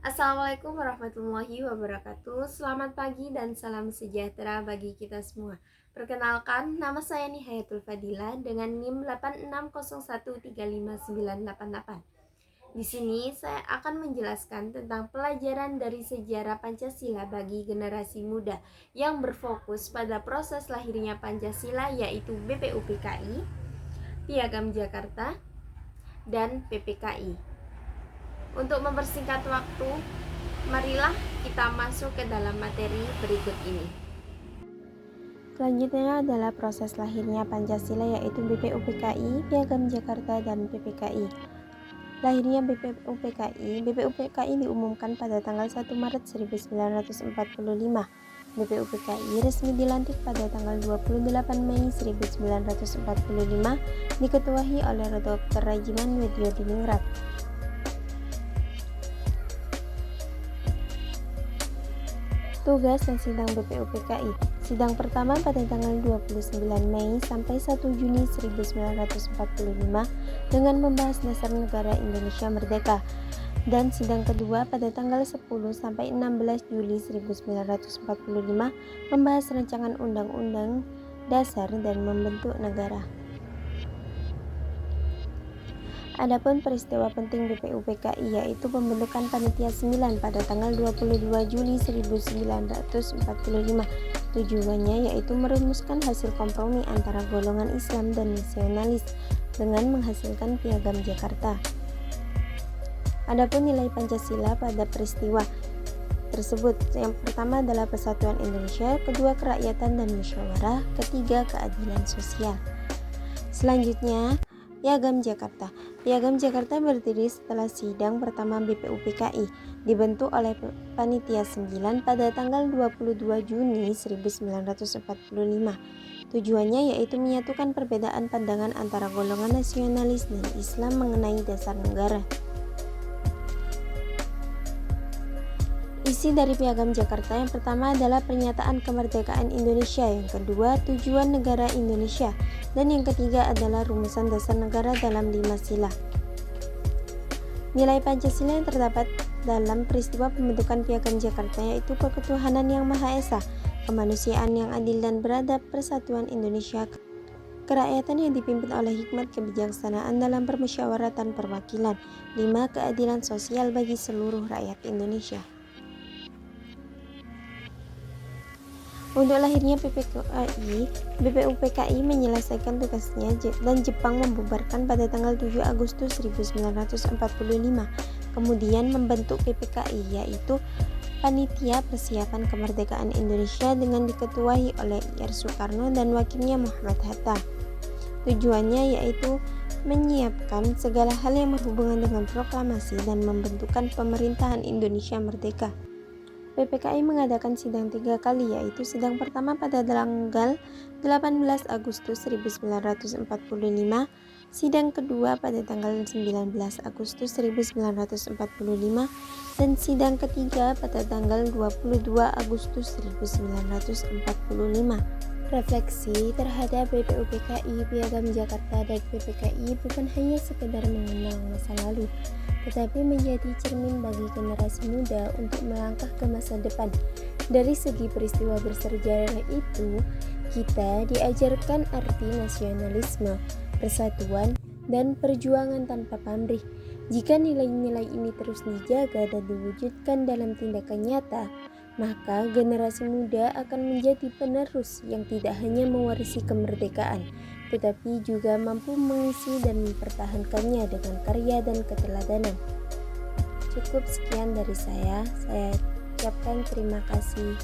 Assalamualaikum warahmatullahi wabarakatuh. Selamat pagi dan salam sejahtera bagi kita semua. Perkenalkan, nama saya Nihayatul Fadila dengan NIM 8601359888. Di sini saya akan menjelaskan tentang pelajaran dari sejarah Pancasila bagi generasi muda yang berfokus pada proses lahirnya Pancasila, yaitu BPUPKI, Piagam Jakarta, dan PPKI. Untuk mempersingkat waktu, marilah kita masuk ke dalam materi berikut ini. Selanjutnya adalah proses lahirnya Pancasila, yaitu BPUPKI, Piagam Jakarta, dan PPKI. Lahirnya BPUPKI diumumkan pada tanggal 1 Maret 1945. BPUPKI resmi dilantik pada tanggal 28 Mei 1945, diketuai oleh Dr. Rajiman Widyodiningrat. Tugas dan sidang BPUPKI. Sidang pertama pada tanggal 29 Mei sampai 1 Juni 1945 dengan membahas dasar negara Indonesia merdeka. Dan sidang kedua pada tanggal 10 sampai 16 Juli 1945 membahas rancangan undang-undang dasar dan membentuk negara. Adapun peristiwa penting BPUPKI yaitu pembentukan Panitia 9 pada tanggal 22 Juli 1945. Tujuannya yaitu merumuskan hasil kompromi antara golongan Islam dan nasionalis dengan menghasilkan Piagam Jakarta. Adapun nilai Pancasila pada peristiwa tersebut, yang pertama adalah persatuan Indonesia, kedua kerakyatan dan musyawarah, ketiga keadilan sosial. Selanjutnya, Piagam Jakarta. Piagam Jakarta berdiri setelah sidang pertama BPUPKI, dibentuk oleh Panitia 9 pada tanggal 22 Juni 1945. Tujuannya yaitu menyatukan perbedaan pandangan antara golongan nasionalis dan Islam mengenai dasar negara. Isi dari Piagam Jakarta yang pertama adalah pernyataan kemerdekaan Indonesia, yang kedua tujuan negara Indonesia, dan yang ketiga adalah rumusan dasar negara dalam 5 sila. Nilai Pancasila yang terdapat dalam peristiwa pembentukan Piagam Jakarta yaitu ketuhanan yang Maha Esa, kemanusiaan yang adil dan beradab, persatuan Indonesia, kerakyatan yang dipimpin oleh hikmat kebijaksanaan dalam permusyawaratan perwakilan, 5 keadilan sosial bagi seluruh rakyat Indonesia. Untuk lahirnya BPUPKI menyelesaikan tugasnya dan Jepang membubarkan pada tanggal 7 Agustus 1945. Kemudian membentuk PPKI, yaitu Panitia Persiapan Kemerdekaan Indonesia dengan diketuai oleh Ir Soekarno dan wakilnya Muhammad Hatta. Tujuannya yaitu menyiapkan segala hal yang berhubungan dengan proklamasi dan membentukkan pemerintahan Indonesia merdeka. PPKI mengadakan sidang 3 kali, yaitu sidang pertama pada tanggal 18 Agustus 1945, sidang kedua pada tanggal 19 Agustus 1945, dan sidang ketiga pada tanggal 22 Agustus 1945. Refleksi terhadap BPUPKI, Piagam Jakarta, dan PPKI bukan hanya sekedar mengenang masa lalu, tetapi menjadi cermin bagi generasi muda untuk melangkah ke masa depan. Dari segi peristiwa bersejarah itu, kita diajarkan arti nasionalisme, persatuan, dan perjuangan tanpa pamrih. Jika nilai-nilai ini terus dijaga dan diwujudkan dalam tindakan nyata, maka generasi muda akan menjadi penerus yang tidak hanya mewarisi kemerdekaan, tetapi juga mampu mengisi dan mempertahankannya dengan karya dan keteladanan. Cukup sekian dari saya ucapkan terima kasih.